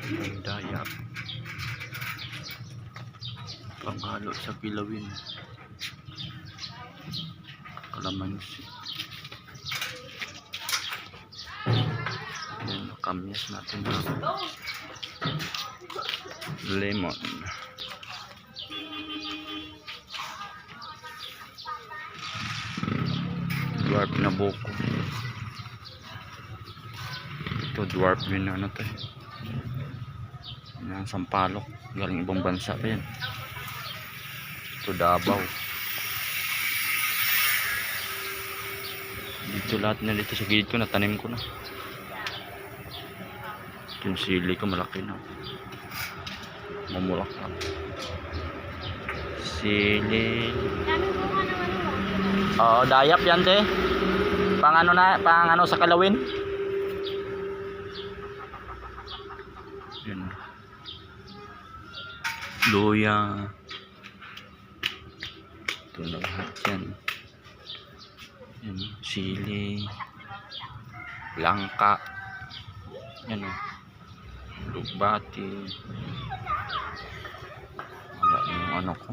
Ang daya. Panghalo sa kilawin. Kalamansi. Yan, kamyas natin na lemon. Dwarf na buko. Ito dwarf din na ano to. Yan, sampalok. Galing ibang bansa pa yan. Ito Davao. Dito lahat na dito sa gilid ko natanim ko na. Yung sili ko malaki na. Mamulak na. Sili. Oo, dayap yan te. Pang ano na, pang ano sa kalawin. Yan. Luya. Ito na lahat yan. Yan, sili. Langka. Yan o. Lugbati. Wala yung ano ko.